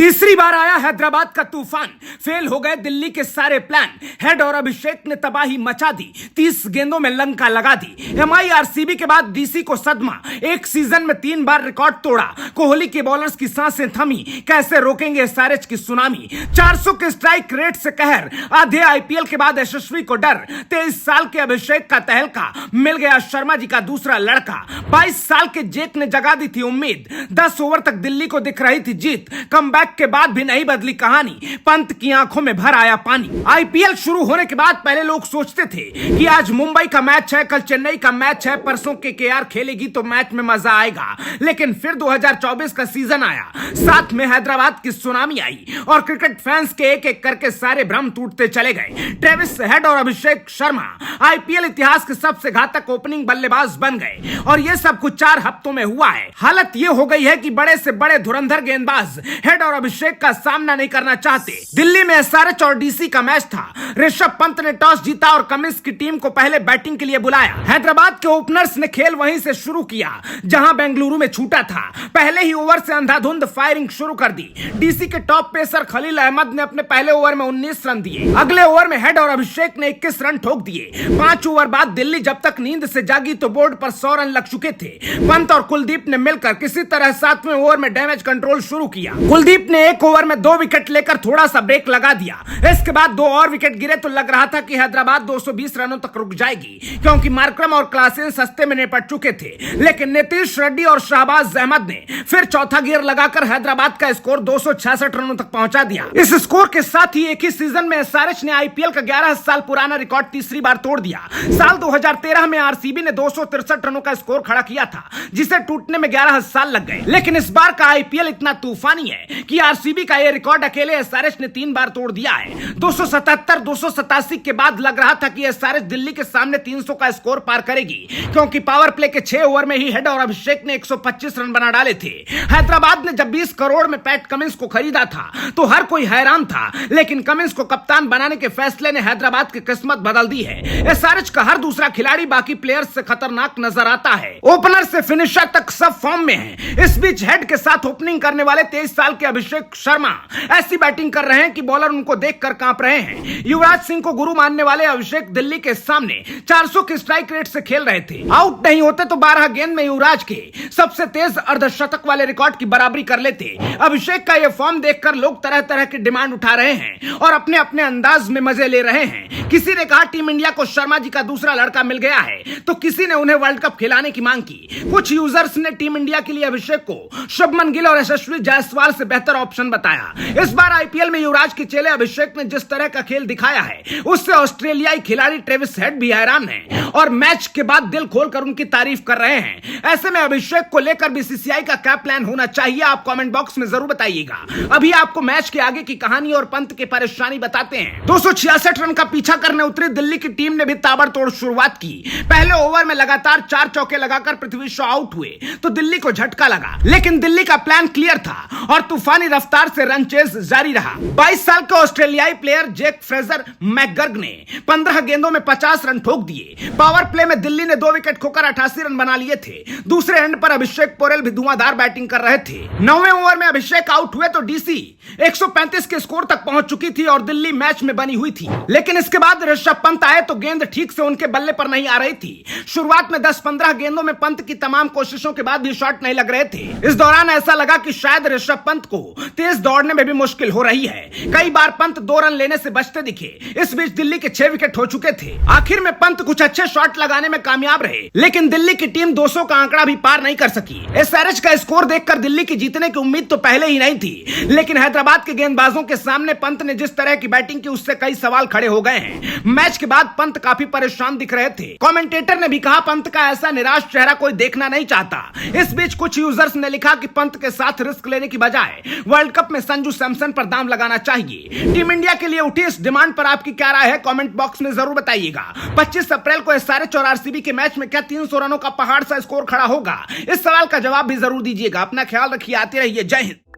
तीसरी बार आया हैदराबाद का तूफान, फेल हो गए दिल्ली के सारे प्लान। हेड और अभिषेक ने तबाही मचा दी, 30 गेंदों में लंका लगा दी। एमआई आरसीबी के बाद डीसी को सदमा, एक सीजन में 3 बार रिकॉर्ड तोड़ा। कोहली के बॉलर्स की सांसें थमी, कैसे रोकेंगे एसआरएच की सुनामी। 400 के स्ट्राइक रेट से कहर, आधे आईपीएल के बाद यशस्वी को डर। 23 साल के अभिषेक का तहलका, मिल गया शर्मा जी का दूसरा लड़का। 22 साल के जेक ने जगा दी थी उम्मीद, 10 ओवर तक दिल्ली को दिख रही थी जीत। कमबैक के बाद भी नहीं बदली कहानी, पंत की आंखों में भर आया पानी। आईपीएल शुरू होने के बाद पहले लोग सोचते थे कि आज मुंबई का मैच है, कल चेन्नई का मैच है, परसों केकेआर खेलेगी तो मैच में मजा आएगा। लेकिन फिर 2024 का सीजन आया, साथ में हैदराबाद की सुनामी आई और क्रिकेट फैंस के एक एक करके सारे भ्रम टूटते चले गए। ट्रेविस हेड और अभिषेक शर्मा आईपीएल इतिहास के सबसे घातक ओपनिंग बल्लेबाज बन गए और यह सब कुछ 4 हफ्तों में हुआ है। हालत यह हो गई है कि बड़े से बड़े धुरंधर गेंदबाज हेड और अभिषेक का सामना नहीं करना चाहते। दिल्ली में एसआरएच और डीसी का मैच था। ऋषभ पंत ने टॉस जीता और कमिंस की टीम को पहले बैटिंग के लिए बुलाया। हैदराबाद के ओपनर्स ने खेल वहीं से शुरू किया जहां बेंगलुरु में छूटा था। पहले ही ओवर से अंधाधुंध फायरिंग शुरू कर दी। डीसी के टॉप पेसर खलील अहमद ने अपने पहले ओवर में 19 रन दिए। अगले ओवर में हेड और अभिषेक ने 21 रन ठोक दिए। 5 ओवर बाद दिल्ली जब तक नींद से जागी तो बोर्ड पर 100 रन लग चुके थे। पंत और कुलदीप ने मिलकर किसी तरह 7वें ओवर में डैमेज कंट्रोल शुरू किया। कुलदीप ने एक ओवर में 2 विकेट लेकर थोड़ा सा ब्रेक लगा दिया। इसके बाद 2 और विकेट गिरे तो लग रहा था कि हैदराबाद 220 रनों तक रुक जाएगी, क्योंकि मार्करम और क्लासेन सस्ते में निपट चुके थे। लेकिन नीतीश रेड्डी और शाहबाज अहमद ने फिर चौथा गियर लगाकर हैदराबाद का स्कोर 266 रनों तक पहुंचा दिया। इस स्कोर के साथ ही एक ही सीजन में एसआरएच ने आईपीएल का 11 साल पुराना रिकॉर्ड तीसरी बार तोड़ दिया। साल 2013 में आरसीबी ने 263 रनों का स्कोर खड़ा किया था, जिसे टूटने में 11 साल लग गए। लेकिन इस बार का आईपीएल इतना तूफानी है कि आरसीबी का यह रिकॉर्ड अकेले एसआरएच ने 3 बार तोड़ दिया है। 277, 287 के बाद लग रहा था कि एसआरएच दिल्ली के सामने 300 का स्कोर पार करेगी, क्योंकि पावर प्ले के 6 ओवर में ही हेड और अभिषेक ने 125 रन बना डाले थे। हैदराबाद ने जब 20 करोड़ में पैट कमिंस को खरीदा था तो हर कोई हैरान था, लेकिन कमिंस को कप्तान बनाने के फैसले ने हैदराबाद की किस्मत बदल दी है। एसआरएच का हर दूसरा खिलाड़ी बाकी प्लेयर्स से खतरनाक नजर आता है। ओपनर से फिनिशर तक सब फॉर्म में है। इस बीच हेड के साथ ओपनिंग करने वाले 23 साल के अभिषेक शर्मा ऐसी बैटिंग कर रहे हैं कि बॉलर उनको देखकर कांप रहे हैं। युवराज सिंह को गुरु मानने वाले अभिषेक दिल्ली के सामने 400 के स्ट्राइक रेट से खेल रहे थे। आउट नहीं होते तो 12 गेंद में युवराज के सबसे तेज अर्धशतक वाले रिकॉर्ड की बराबरी कर लेते। अभिषेक का यह फॉर्म देखकर लोग तरह तरह की डिमांड उठा रहे हैं और अपने अपने अंदाज में मजे ले रहे हैं। किसी ने कहा टीम इंडिया को शर्मा जी का दूसरा लड़का मिल गया है, तो किसी ने उन्हें वर्ल्ड कप खिलाने की मांग की। कुछ यूजर्स ने टीम इंडिया के लिए अभिषेक को शुभमन गिल और यशस्वी जायसवाल से बेहतर ऑप्शन बताया। इस बार आईपीएल में युवराज के चेले अभिषेक ने जिस तरह का खेल दिखाया है, उससे ऑस्ट्रेलियाई खिलाड़ी ट्रेविस हेड भी हैरान है और मैच के बाद दिल खोलकर उनकी तारीफ कर रहे हैं। ऐसे में अभिषेक को लेकर बीसीसीआई का क्या प्लान होना चाहिए, आप कमेंट बॉक्स में जरूर बताइएगा। अभी आपको मैच के आगे की कहानी और पंत की परेशानी बताते हैं। 266 रन का पीछा करने उतरी दिल्ली की टीम ने भी ताबड़तोड़ शुरुआत की। पहले ओवर में लगातार 4 चौके लगाकर पृथ्वी शॉ आउट हुए तो दिल्ली को झटका लगा, लेकिन दिल्ली का प्लान क्लियर था और तूफानी रफ्तार से रन चेज जारी रहा। 22 साल के ऑस्ट्रेलियाई प्लेयर जेक फ्रेजर मैकगर्ग ने 15 गेंदों में 50 रन ठोक दिए। पावर प्ले में दिल्ली ने 2 विकेट खोकर 88 रन बना लिए थे। दूसरे एंड पर अभिषेक पोरेल भी धुआंधार बैटिंग कर रहे थे। 9वें ओवर में अभिषेक आउट हुए तो डीसी 135 के स्कोर तक पहुंच चुकी थी और दिल्ली मैच में बनी हुई थी। लेकिन इसके बाद ऋषभ पंत आए तो गेंद ठीक से उनके बल्ले पर नहीं आ रही थी। शुरुआत में 10-15 गेंदों में पंत की तमाम कोशिशों के बाद भी शॉट नहीं लग रहे थे। इस दौरान ऐसा लगा कि शायद ऋषभ पंत को तेज दौड़ने में भी मुश्किल हो रही है। कई बार पंत 2 रन लेने से बचते दिखे। इस बीच दिल्ली के 6 विकेट हो चुके थे। आखिर में पंत कुछ अच्छे शॉट लगाने में कामयाब रहे, लेकिन दिल्ली की टीम 200 का आंकड़ा भी पार नहीं कर सकी। एसआरएच का स्कोर देखकर दिल्ली की जीतने की उम्मीद तो पहले ही नहीं थी, लेकिन हैदराबाद के गेंदबाजों के सामने पंत ने जिस तरह की बैटिंग की उससे कई सवाल खड़े हो गए हैं। मैच के बाद पंत काफी परेशान दिख रहे थे। कमेंटेटर ने भी कहा पंत का ऐसा निराश चेहरा कोई देखना नहीं चाहता। इस बीच कुछ यूजर्स ने लिखा कि पंत के साथ रिस्क लेने की बजाय वर्ल्ड कप में संजू सैमसन पर दाम लगाना चाहिए। टीम इंडिया के लिए उठी इस डिमांड पर आपकी क्या राय है, कमेंट बॉक्स में जरूर बताइएगा। 25 अप्रैल को एसआरएच और आरसीबी के मैच में क्या 300 रनों का पहाड़ सा स्कोर खड़ा होगा? इस सवाल का जवाब भी जरूर दीजिएगा। अपना ख्याल रखिए, आते रहिए। जय हिंद।